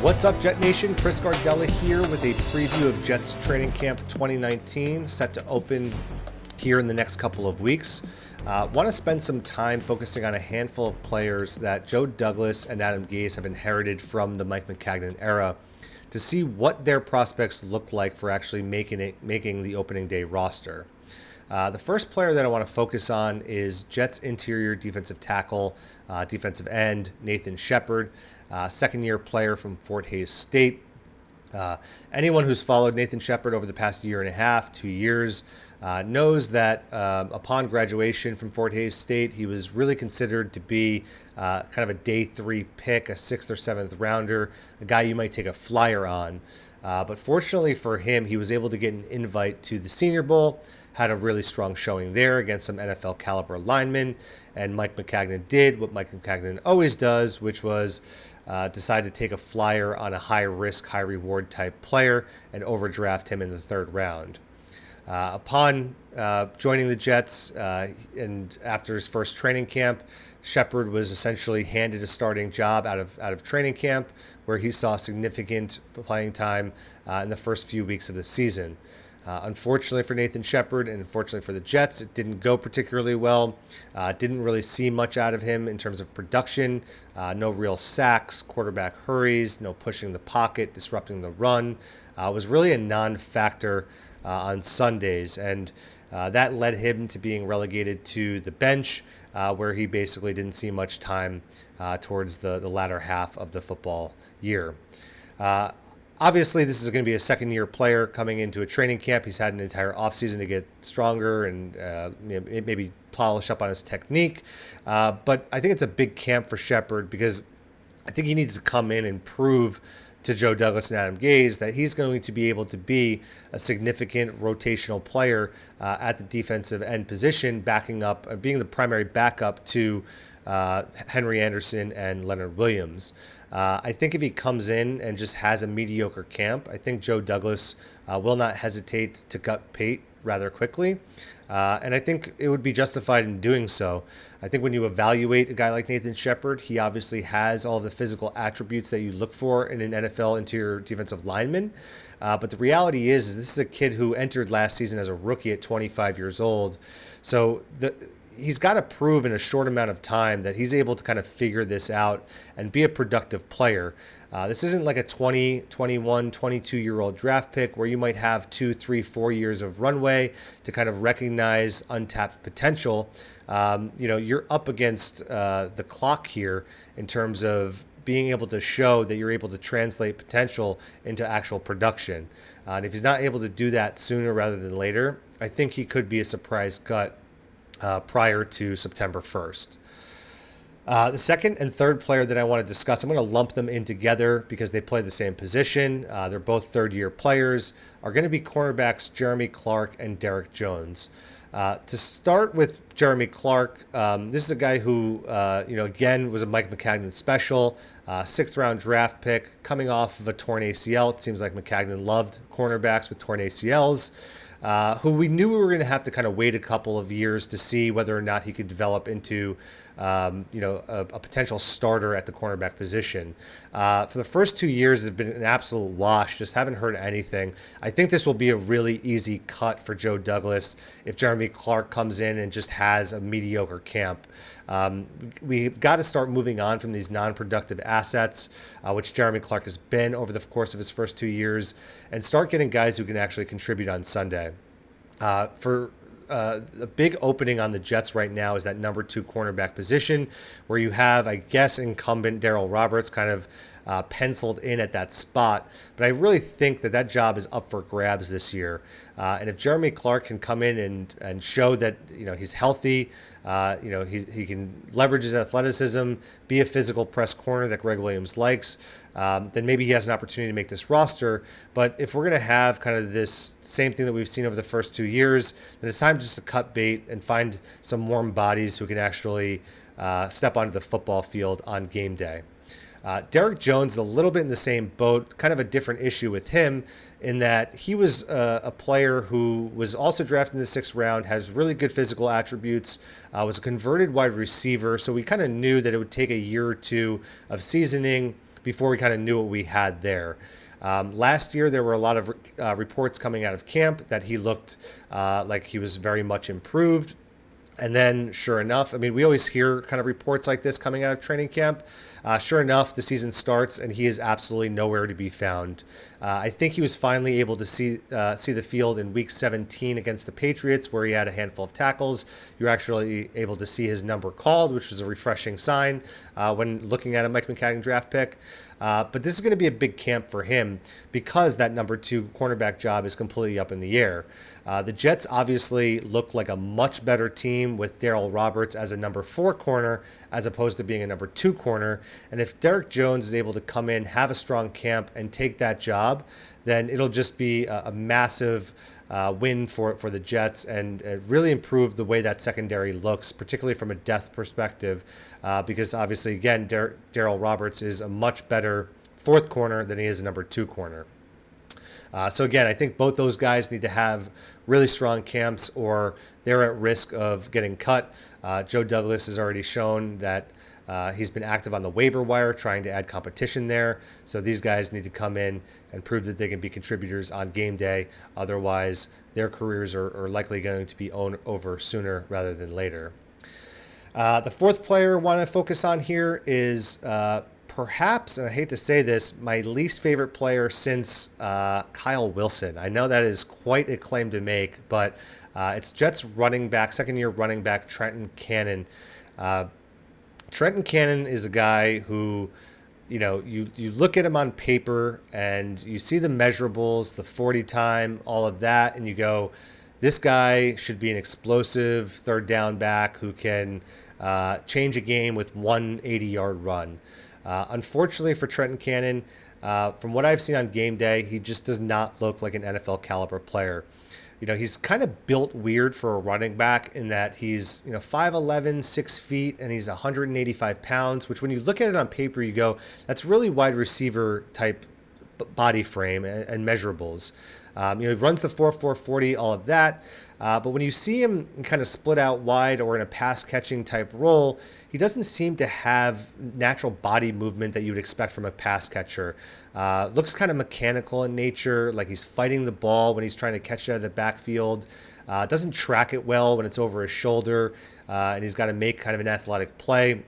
What's up, Jet Nation? Chris Gardella here with a preview of Jets Training Camp 2019, set to open here in the next couple of weeks. Want to spend some time focusing on a handful of players that Joe Douglas and Adam Gase have inherited from the Mike Maccagnanan era to see what their prospects look like for actually making the opening day roster. The first player that I want to focus on is Jets interior defensive tackle, defensive end, Nathan Shepard, second-year player from Fort Hays State. Anyone who's followed Nathan Shepard over the past year and a half, 2 years, knows that upon graduation from Fort Hays State, he was really considered to be kind of a day 3 pick, a 6th or 7th rounder, a guy you might take a flyer on. But fortunately for him, he was able to get an invite to the Senior Bowl, had a really strong showing there against some NFL caliber linemen, and Mike Maccagnanan did what Mike Maccagnanan always does, which was decide to take a flyer on a high-risk, high-reward type player and overdraft him in the 3rd round. Upon joining the Jets and after his first training camp, Shepard was essentially handed a starting job out of training camp, where he saw significant playing time in the first few weeks of the season. Unfortunately for Nathan Shepard and unfortunately for the Jets, it didn't go particularly well. Didn't really see much out of him in terms of production. No real sacks, quarterback hurries, no pushing the pocket, disrupting the run. Was really a non-factor on Sundays, and that led him to being relegated to the bench, where he basically didn't see much time towards the latter half of the football year. Obviously, this is going to be a second-year player coming into a training camp. He's had an entire offseason to get stronger and maybe polish up on his technique. But I think it's a big camp for Shepard because I think he needs to come in and prove to Joe Douglas and Adam Gase that he's going to be able to be a significant rotational player at the defensive end position, backing up, being the primary backup to Henry Anderson and Leonard Williams. I think if he comes in and just has a mediocre camp, I think Joe Douglas will not hesitate to cut bait rather quickly. And I think it would be justified in doing so. I think when you evaluate a guy like Nathan Shepard, he obviously has all the physical attributes that you look for in an NFL interior defensive lineman. But the reality is this is a kid who entered last season as a rookie at 25 years old. So he's got to prove in a short amount of time that he's able to kind of figure this out and be a productive player. This isn't like a 20, 21, 22-year-old draft pick where you might have 2, 3, 4 years of runway to kind of recognize untapped potential. You're up against the clock here in terms of being able to show that you're able to translate potential into actual production. And if he's not able to do that sooner rather than later, I think he could be a surprise cut prior to September 1st. The second and third player that I want to discuss, I'm going to lump them in together because they play the same position. They're both third-year players, are going to be cornerbacks Jeremy Clark and Derrick Jones. To start with Jeremy Clark, this is a guy who, again, was a Mike Maccagnanan special, 6th-round draft pick, coming off of a torn ACL. It seems like Maccagnanan loved cornerbacks with torn ACLs. Who we knew we were going to have to kind of wait a couple of years to see whether or not he could develop into, a potential starter at the cornerback position. For the first 2 years, it's been an absolute wash. Just haven't heard anything. I think this will be a really easy cut for Joe Douglas if Jeremy Clark comes in and just has a mediocre camp. We've got to start moving on from these non-productive assets, which Jeremy Clark has been over the course of his first 2 years, and start getting guys who can actually contribute on Sunday. The big opening on the Jets right now is that number 2 cornerback position, where you have, I guess, incumbent Darryl Roberts kind of penciled in at that spot. But I really think that job is up for grabs this year. And if Jeremy Clark can come in and show that he's healthy, he can leverage his athleticism, be a physical press corner that Greg Williams likes, then maybe he has an opportunity to make this roster. But if we're going to have kind of this same thing that we've seen over the first 2 years, then it's time just to cut bait and find some warm bodies who can actually step onto the football field on game day. Derrick Jones is a little bit in the same boat, kind of a different issue with him in that he was a player who was also drafted in the 6th round, has really good physical attributes, was a converted wide receiver, so we kind of knew that it would take a year or two of seasoning before we kind of knew what we had there. Last year, there were a lot of reports coming out of camp that he looked like he was very much improved. And then, sure enough, I mean, we always hear kind of reports like this coming out of training camp. Sure enough, the season starts, and he is absolutely nowhere to be found. I think he was finally able to see the field in Week 17 against the Patriots, where he had a handful of tackles. You were actually able to see his number called, which was a refreshing sign when looking at a Mike Maccagnanan draft pick. But this is going to be a big camp for him because that number 2 cornerback job is completely up in the air. The Jets obviously look like a much better team with Darryl Roberts as a number 4 corner as opposed to being a number 2 corner. And if Derrick Jones is able to come in, have a strong camp, and take that job, then it'll just be a massive win for the Jets and really improve the way that secondary looks, particularly from a depth perspective, because obviously, again, Darryl Roberts is a much better 4th corner than he is a number 2 corner. So again, I think both those guys need to have really strong camps or they're at risk of getting cut. Joe Douglas has already shown that he's been active on the waiver wire trying to add competition there. So these guys need to come in and prove that they can be contributors on game day. Otherwise, their careers are likely going to be over sooner rather than later. The 4th player I want to focus on here is perhaps, and I hate to say this, my least favorite player since Kyle Wilson. I know that is quite a claim to make, but it's Jets running back, second-year running back Trenton Cannon. Trenton Cannon is a guy who, you look at him on paper and you see the measurables, the 40 time, all of that, and you go, this guy should be an explosive third down back who can change a game with one 80-yard run. Unfortunately for Trenton Cannon, from what I've seen on game day, he just does not look like an NFL caliber player. He's kind of built weird for a running back in that he's 5'11", 6 feet, and he's 185 pounds, which when you look at it on paper, you go, that's really wide receiver type body frame and measurables. He runs the 4.4 40, all of that. But when you see him kind of split out wide or in a pass catching type role, he doesn't seem to have natural body movement that you would expect from a pass catcher. Looks kind of mechanical in nature, like he's fighting the ball when he's trying to catch it out of the backfield. Doesn't track it well when it's over his shoulder, and he's got to make kind of an athletic play.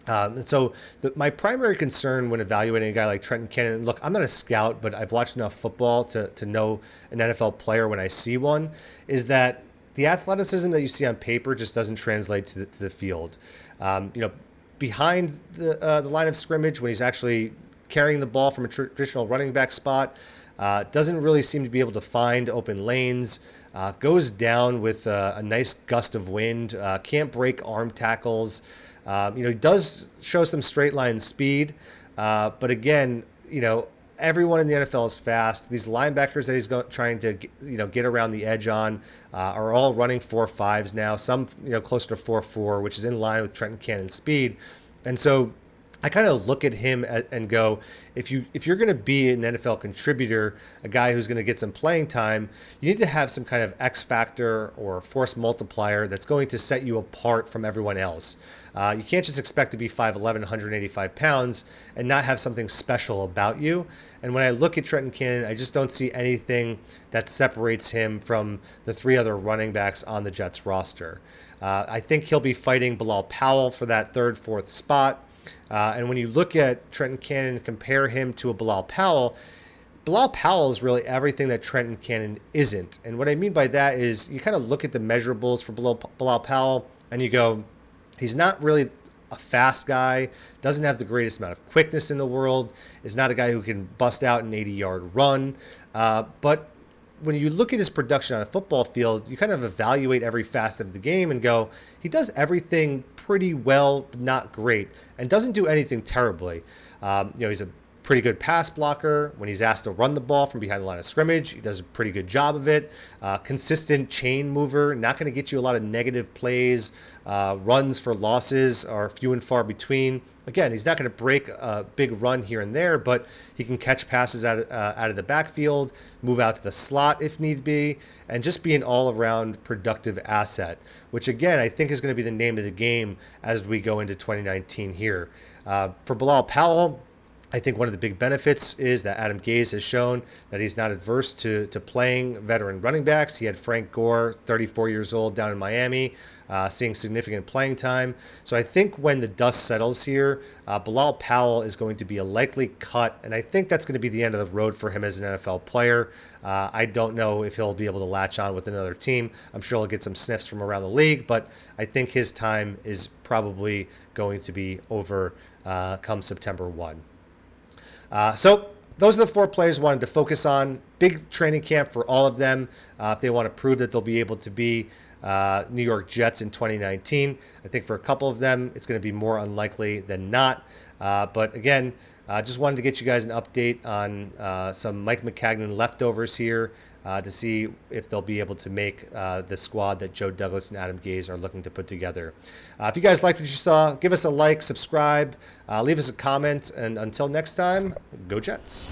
And so my primary concern when evaluating a guy like Trenton Cannon, look, I'm not a scout, but I've watched enough football to know an NFL player when I see one, is that the athleticism that you see on paper just doesn't translate to the field. Behind the line of scrimmage, when he's actually carrying the ball from a traditional running back spot, doesn't really seem to be able to find open lanes, goes down with a nice gust of wind, can't break arm tackles. He does show some straight line speed, but again, everyone in the NFL is fast. These linebackers that he's trying to get around the edge on are all running 4.5s now. Some closer to 4.4, which is in line with Trenton Cannon's speed, and so I kind of look at him and go, if you're going to be an NFL contributor, a guy who's going to get some playing time, you need to have some kind of X factor or force multiplier that's going to set you apart from everyone else. You can't just expect to be 5'11", 185 pounds and not have something special about you. And when I look at Trenton Cannon, I just don't see anything that separates him from the 3 other running backs on the Jets roster. I think he'll be fighting Bilal Powell for that 3rd, 4th spot. And when you look at Trenton Cannon and compare him to a Bilal Powell is really everything that Trenton Cannon isn't. And what I mean by that is you kind of look at the measurables for Bilal Powell and you go, he's not really a fast guy, doesn't have the greatest amount of quickness in the world, is not a guy who can bust out an 80-yard run. But when you look at his production on a football field, you kind of evaluate every facet of the game and go, he does everything pretty well, but not great, and doesn't do anything terribly. He's a pretty good pass blocker. When he's asked to run the ball from behind the line of scrimmage, he does a pretty good job of it. Consistent chain mover, not going to get you a lot of negative plays. Runs for losses are few and far between. Again, he's not going to break a big run here and there, but he can catch passes out of the backfield, move out to the slot if need be, and just be an all-around productive asset, which again, I think is going to be the name of the game as we go into 2019 here. For Bilal Powell, I think one of the big benefits is that Adam Gase has shown that he's not adverse to playing veteran running backs. He had Frank Gore, 34 years old, down in Miami, seeing significant playing time. So I think when the dust settles here, Bilal Powell is going to be a likely cut, and I think that's going to be the end of the road for him as an NFL player. I don't know if he'll be able to latch on with another team. I'm sure he'll get some sniffs from around the league, but I think his time is probably going to be over come September 1. So those are the 4 players I wanted to focus on. Big training camp for all of them. If they want to prove that they'll be able to be New York Jets in 2019. I think for a couple of them, it's going to be more unlikely than not. But again, just wanted to get you guys an update on some Mike Maccagnanan leftovers here to see if they'll be able to make the squad that Joe Douglas and Adam Gase are looking to put together. If you guys liked what you saw, give us a like, subscribe, leave us a comment, and until next time, go Jets.